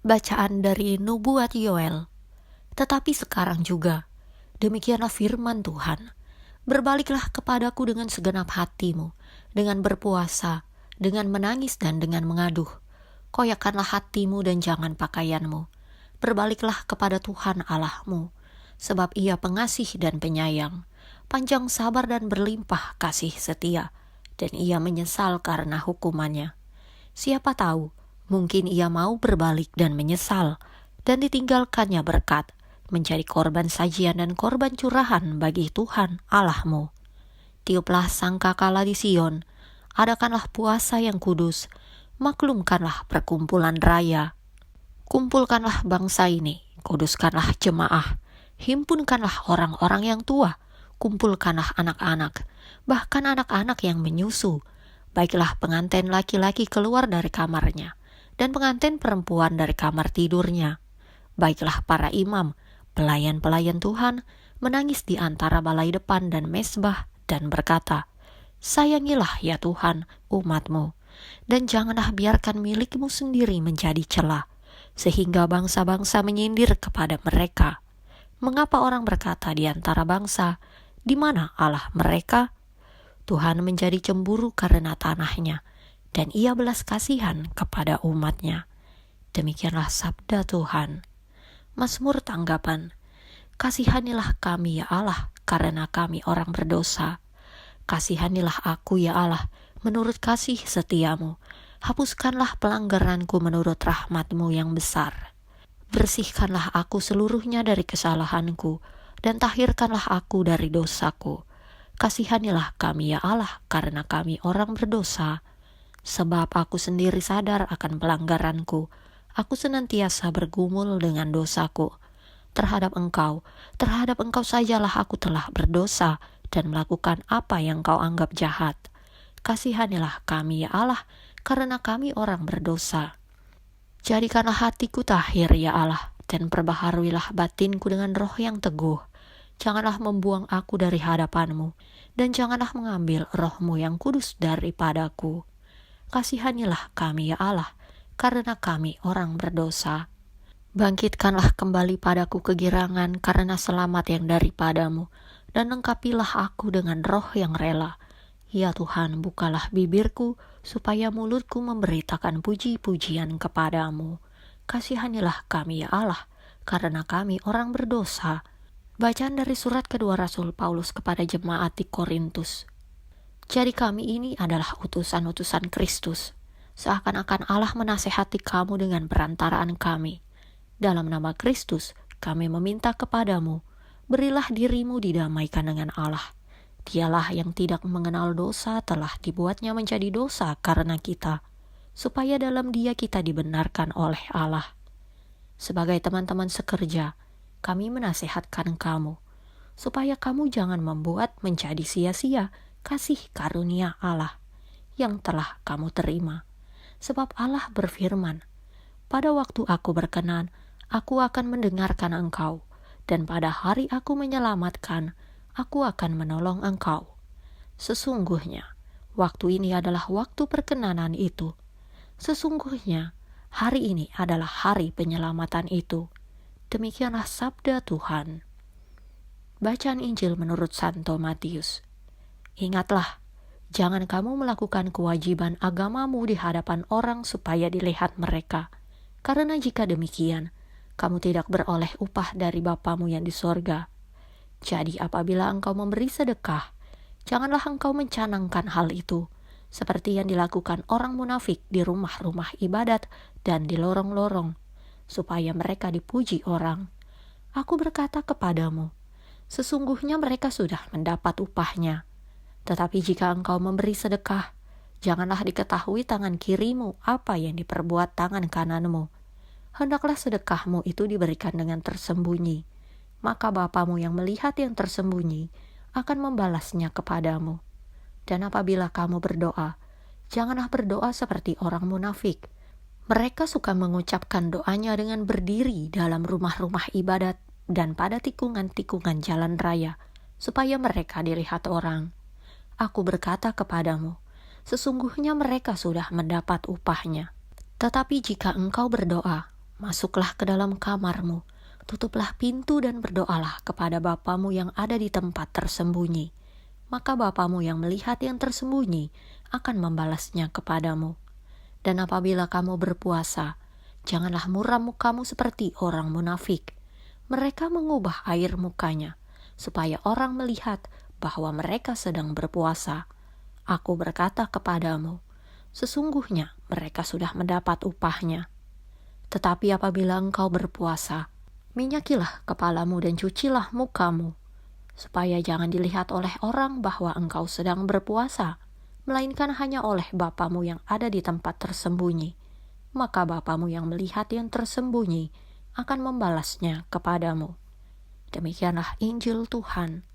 Bacaan dari Nubuat Yoel. Tetapi sekarang juga, demikianlah firman Tuhan. Berbaliklah kepadaku dengan segenap hatimu, dengan berpuasa, dengan menangis dan dengan mengaduh. Koyakkanlah hatimu dan jangan pakaianmu. Berbaliklah kepada Tuhan Allahmu, sebab Ia pengasih dan penyayang, panjang sabar dan berlimpah kasih setia, dan Ia menyesal karena hukumannya. Siapa tahu, mungkin Ia mau berbalik dan menyesal, dan ditinggalkannya berkat, menjadi korban sajian dan korban curahan bagi Tuhan Allahmu. Tiuplah sangkakala di Sion, adakanlah puasa yang kudus, maklumkanlah perkumpulan raya. Kumpulkanlah bangsa ini, kuduskanlah jemaah, himpunkanlah orang-orang yang tua, kumpulkanlah anak-anak, bahkan anak-anak yang menyusu. Baiklah pengantin laki-laki keluar dari kamarnya, dan pengantin perempuan dari kamar tidurnya. Baiklah para imam, pelayan-pelayan Tuhan, menangis di antara balai depan dan mezbah, dan berkata, sayangilah ya Tuhan umat-Mu, dan janganlah biarkan milik-Mu sendiri menjadi celah, sehingga bangsa-bangsa menyindir kepada mereka. Mengapa orang berkata di antara bangsa, di mana Allah mereka? Tuhan menjadi cemburu karena tanahnya, dan Ia belas kasihan kepada umatnya. Demikianlah sabda Tuhan. Mazmur tanggapan. Kasihanilah kami ya Allah, karena kami orang berdosa. Kasihanilah aku ya Allah, menurut kasih setiamu. Hapuskanlah pelanggaranku menurut rahmat-Mu yang besar. Bersihkanlah aku seluruhnya dari kesalahanku, dan tahirkanlah aku dari dosaku. Kasihanilah kami ya Allah, karena kami orang berdosa. Sebab aku sendiri sadar akan pelanggaranku. Aku senantiasa bergumul dengan dosaku. Terhadap Engkau sajalah aku telah berdosa dan melakukan apa yang Kau anggap jahat. Kasihanilah kami ya Allah, karena kami orang berdosa. Jadikanlah hatiku tahir ya Allah, dan perbaharuilah batinku dengan roh yang teguh. Janganlah membuang aku dari hadapan-Mu, dan janganlah mengambil roh-Mu yang kudus daripadaku. Kasihanilah kami ya Allah, karena kami orang berdosa. Bangkitkanlah kembali padaku kegirangan karena selamat yang daripada-Mu, dan lengkapilah aku dengan roh yang rela. Ya Tuhan, bukalah bibirku, supaya mulutku memberitakan puji-pujian kepadamu. Kasihanilah kami ya Allah, karena kami orang berdosa. Bacaan dari surat kedua Rasul Paulus kepada jemaat di Korintus. Jadi kami ini adalah utusan-utusan Kristus, seakan-akan Allah menasehati kamu dengan perantaraan kami. Dalam nama Kristus, kami meminta kepadamu, berilah dirimu didamaikan dengan Allah. Dialah yang tidak mengenal dosa telah dibuatnya menjadi dosa karena kita, supaya dalam Dia kita dibenarkan oleh Allah. Sebagai teman-teman sekerja, kami menasihatkan kamu, supaya kamu jangan membuat menjadi sia-sia kasih karunia Allah yang telah kamu terima. Sebab Allah berfirman, pada waktu aku berkenan, aku akan mendengarkan engkau, dan pada hari aku menyelamatkan, aku akan menolong engkau. Sesungguhnya, waktu ini adalah waktu perkenanan itu. Sesungguhnya, hari ini adalah hari penyelamatan itu. Demikianlah sabda Tuhan. Bacaan Injil menurut Santo Matius. Ingatlah, jangan kamu melakukan kewajiban agamamu di hadapan orang supaya dilihat mereka. Karena jika demikian, kamu tidak beroleh upah dari Bapamu yang di sorga. Jadi apabila engkau memberi sedekah, janganlah engkau mencanangkan hal itu, seperti yang dilakukan orang munafik di rumah-rumah ibadat dan di lorong-lorong, supaya mereka dipuji orang. Aku berkata kepadamu, sesungguhnya mereka sudah mendapat upahnya. Tetapi jika engkau memberi sedekah, janganlah diketahui tangan kirimu apa yang diperbuat tangan kananmu. Hendaklah sedekahmu itu diberikan dengan tersembunyi, maka Bapamu yang melihat yang tersembunyi akan membalasnya kepadamu. Dan apabila kamu berdoa, janganlah berdoa seperti orang munafik. Mereka suka mengucapkan doanya dengan berdiri dalam rumah-rumah ibadat dan pada tikungan-tikungan jalan raya, supaya mereka dilihat orang. Aku berkata kepadamu, sesungguhnya mereka sudah mendapat upahnya. Tetapi jika engkau berdoa, Masuklah ke dalam kamarmu, tutuplah pintu dan berdoalah kepada Bapamu yang ada di tempat tersembunyi. Maka Bapamu yang melihat yang tersembunyi akan membalasnya kepadamu. Dan apabila kamu berpuasa, janganlah muram mukamu seperti orang munafik. Mereka mengubah air mukanya, supaya orang melihat bahwa mereka sedang berpuasa. Aku berkata kepadamu, sesungguhnya mereka sudah mendapat upahnya. Tetapi apabila engkau berpuasa, minyakilah kepalamu dan cucilah mukamu, supaya jangan dilihat oleh orang bahwa engkau sedang berpuasa, melainkan hanya oleh Bapamu yang ada di tempat tersembunyi. Maka Bapamu yang melihat yang tersembunyi akan membalasnya kepadamu. Demikianlah Injil Tuhan.